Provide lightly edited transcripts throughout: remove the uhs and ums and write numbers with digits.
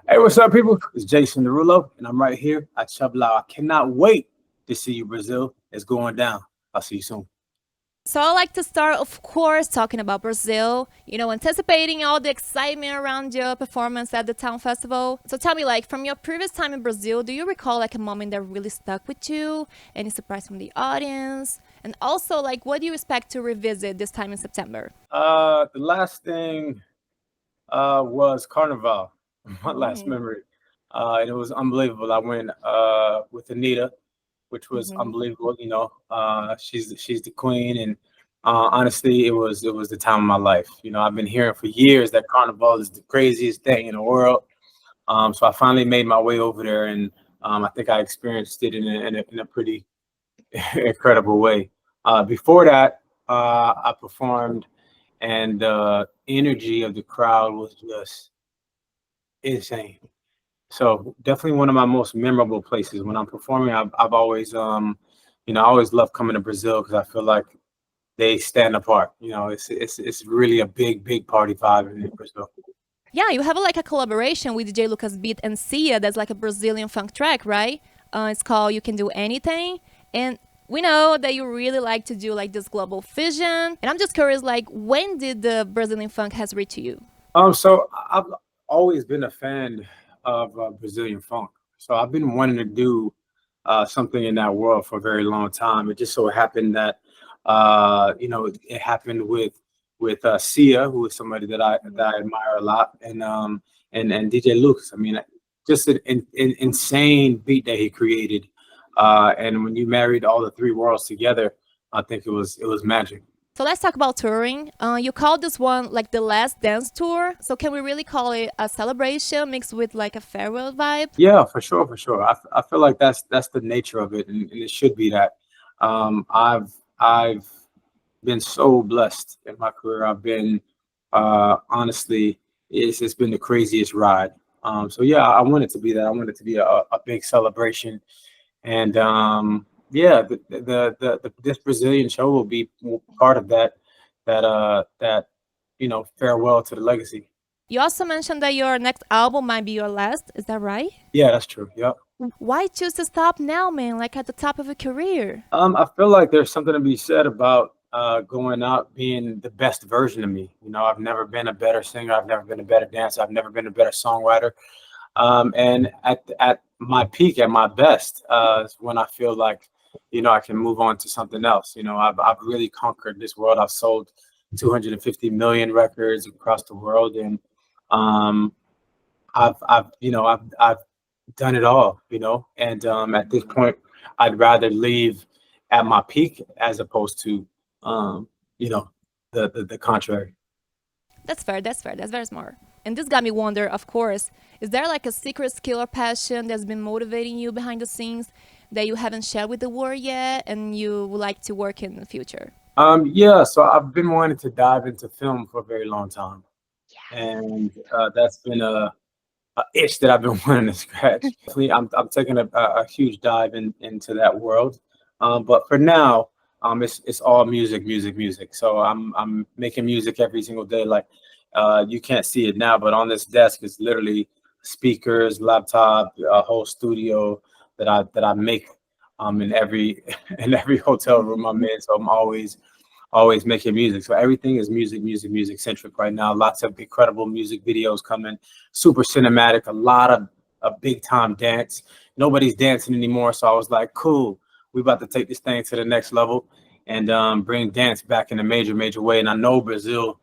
Hey, what's up, people? It's Jason Derulo, and I'm right here at Xablaw. I cannot wait to see you, Brazil. It's going down. I'll see you soon. So I like to start, of course, talking about Brazil, anticipating all the excitement around your performance at the Town Festival. So tell me, like, from your previous time in Brazil, do you recall like a moment that really stuck with you? Any surprise from the audience? And also, like, what do you expect to revisit this time in September? The last thing was Carnival, my last Mm-hmm. memory. And it was unbelievable. I went with Anita, which was Mm-hmm. unbelievable. She's the queen, and honestly, it was the time of my life. I've been hearing for years that Carnival is the craziest thing in the world. So I finally made my way over there, and I think I experienced it in a pretty incredible way. Before that, I performed, and the energy of the crowd was just insane. So definitely one of my most memorable places when I'm performing. I've always, I always love coming to Brazil because I feel like they stand apart. It's really a big party vibe in Brazil. Yeah, you have like a collaboration with DJ Lucas Beat and Sia. That's like a Brazilian funk track, right? It's called "You Can Do Anything," and we know that you really like to do like this global vision. And I'm just curious, like, when did the Brazilian funk has reached you? So I've always been a fan of Brazilian funk. So I've been wanting to do something in that world for a very long time. It just so happened that it happened with Sia, who is somebody that I admire a lot, and DJ Lucas. I mean, just an insane beat that he created. And when you married all the three worlds together, I think it was magic. So let's talk about touring. You called this one like the last dance tour. So can we really call it a celebration mixed with like a farewell vibe? Yeah, for sure, for sure. I feel like that's the nature of it, and it should be that. I've been so blessed in my career. I've been honestly, it's been the craziest ride. So yeah, I want it to be that. I want it to be a big celebration, and yeah, this Brazilian show will be part of that farewell to the legacy. You also mentioned that your next album might be your last. Is that right? Yeah, that's true. Yeah. Why choose to stop now, man? Like at the top of your career? I feel like there's something to be said about going out being the best version of me. I've never been a better singer. I've never been a better dancer. I've never been a better songwriter. And at my peak, at my best, is when I feel like, I can move on to something else. I've really conquered this world. I've sold 250 million records across the world, and um, I've done it all, and at this point, I'd rather leave at my peak as opposed to, um, you know, the contrary. That's fair. That's fair. That's very smart. And this got me wonder, of course, is there like a secret skill or passion that's been motivating you behind the scenes that you haven't shared with the world yet and you would like to work in the future? Yeah, so I've been wanting to dive into film for a very long time, and that's been a itch that I've been wanting to scratch. Definitely, I'm taking a huge dive into that world, but for now, it's all music, music, music. So I'm making music every single day. Like you can't see it now, but on this desk is literally speakers, laptop, a whole studio that I make in every in every hotel room I'm in. So I'm always making music. So everything is music, music, music centric right now. Lots of incredible music videos coming, super cinematic, a lot of a big time dance. Nobody's dancing anymore. So I was like, cool, we about to take this thing to the next level and bring dance back in a major, major way. And I know Brazil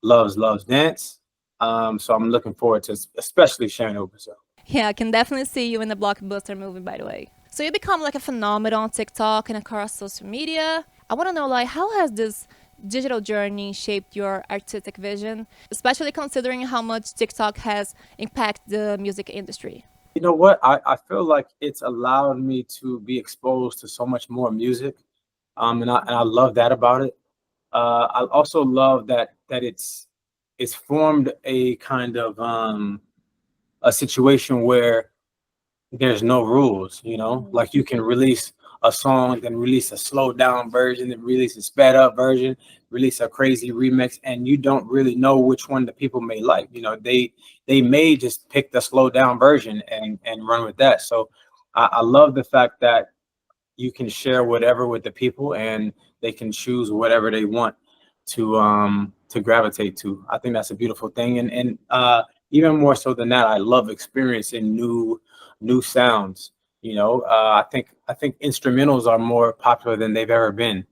loves dance. So I'm looking forward to especially sharing it with Brazil. Yeah, I can definitely see you in the blockbuster movie, by the way. So you become like a phenomenon on TikTok and across social media. I want to know, like, how has this digital journey shaped your artistic vision, especially considering how much TikTok has impacted the music industry? You know what? I feel like it's allowed me to be exposed to so much more music. And I love that about it. I also love that it's formed a kind of a situation where there's no rules, like you can release a song, then release a slowed down version, then release a sped up version, release a crazy remix, and you don't really know which one the people may like. You know, they may just pick the slowed down version and run with that. So I love the fact that you can share whatever with the people, and they can choose whatever they want to gravitate to. I think that's a beautiful thing, and even more so than that, I love experiencing new sounds. You know, I think instrumentals are more popular than they've ever been.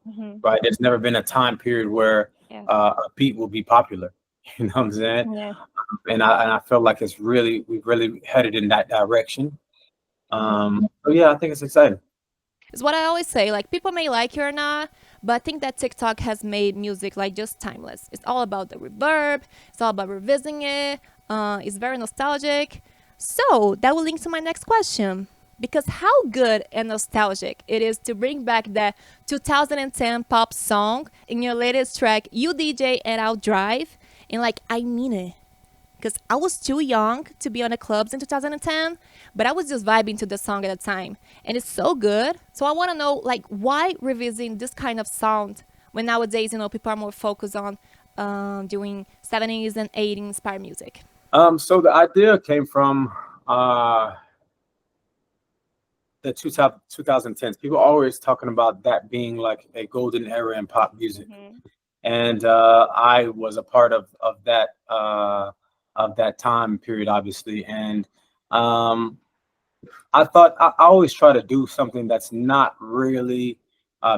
Right? There's never been a time period where a beat will be popular. You know what I'm saying? Yeah. And I feel like we've really headed in that direction. So yeah, I think it's exciting. It's what I always say, like people may like it or not, but I think that TikTok has made music like just timeless. It's all about the reverb, it's all about revisiting it, it's very nostalgic. So that will link to my next question. Because how good and nostalgic it is to bring back that 2010 pop song in your latest track, You DJ and I'll Drive. And like, I mean it. Because I was too young to be on the clubs in 2010, but I was just vibing to the song at the time. And it's so good. So I want to know, like, why revisiting this kind of sound when nowadays, you know, people are more focused on doing 70s and 80s inspired music? So the idea came from the 2010s. People always talking about that being like a golden era in pop music. And I was a part of that time period, obviously. And I thought I always try to do something that's not really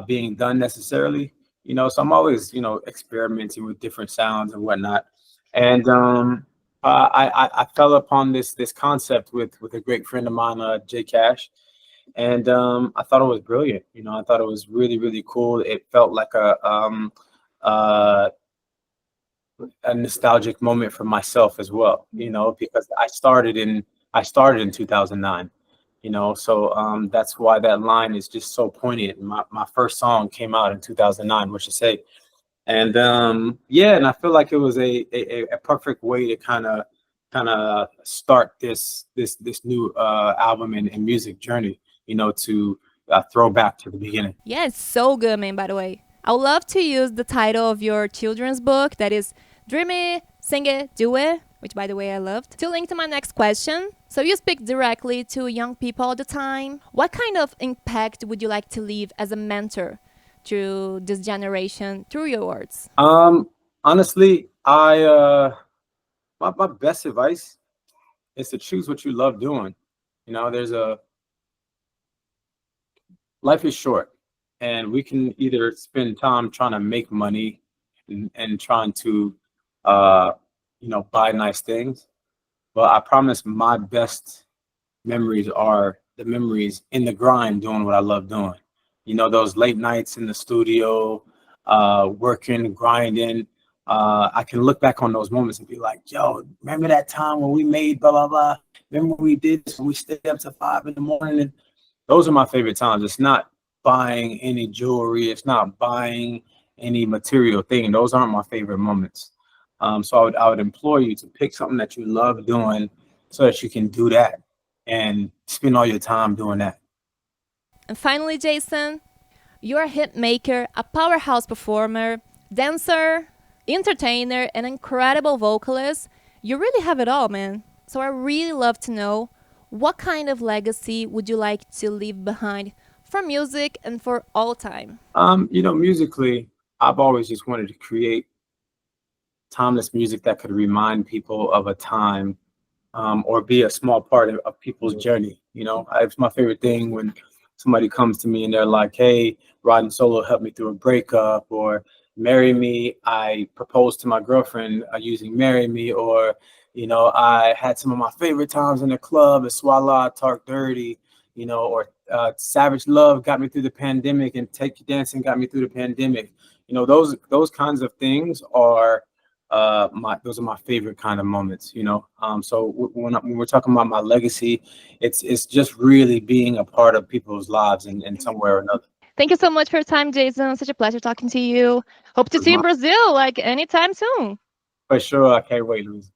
being done necessarily, you know. So I'm always, you know, experimenting with different sounds and whatnot. And I fell upon this concept with a great friend of mine, Jay Cash. And I thought it was brilliant. You know, I thought it was really, really cool. It felt like a nostalgic moment for myself as well, you know, because I started in 2009, you know, so that's why that line is just so poignant. My first song came out in 2009, what you say. And yeah, and I feel like it was a perfect way to kind of start this new album and music journey, you know, to throw back to the beginning. Yeah, it's so good, man, by the way. I would love to use the title of your children's book, that is Dream It, Sing It, Do It, which by the way I loved, to link to my next question. So you speak directly to young people all the time. What kind of impact would you like to leave as a mentor to this generation through your words? Honestly, my best advice is to choose what you love doing. You know, life is short, and we can either spend time trying to make money and trying to you know, buy nice things. But I promise my best memories are the memories in the grind doing what I love doing. You know, those late nights in the studio, working, grinding. I can look back on those moments and be like, yo, remember that time when we made blah, blah, blah? Remember when we did this, when we stayed up to 5 a.m? And those are my favorite times. It's not buying any jewelry. It's not buying any material thing. Those aren't my favorite moments. So I would implore you to pick something that you love doing so that you can do that and spend all your time doing that. And finally, Jason, you're a hit maker, a powerhouse performer, dancer, entertainer, an incredible vocalist. You really have it all, man. So I really love to know, what kind of legacy would you like to leave behind for music and for all time? You know, musically, I've always just wanted to create timeless music that could remind people of a time, or be a small part of people's journey. You know, it's my favorite thing when somebody comes to me and they're like, hey, riding solo helped me through a breakup, or marry me, I proposed to my girlfriend using Marry Me, or, you know, I had some of my favorite times in the club at Swalla, Talk Dirty, you know, or Savage Love got me through the pandemic, and Take You Dancing got me through the pandemic. You know, those kinds of things are those are my favorite kind of moments, you know. So when we're talking about my legacy, it's just really being a part of people's lives in some way or another. Thank you so much for your time, Jason. Such a pleasure talking to you. Hope to see you in Brazil like anytime soon. For sure, I can't wait, Luiza.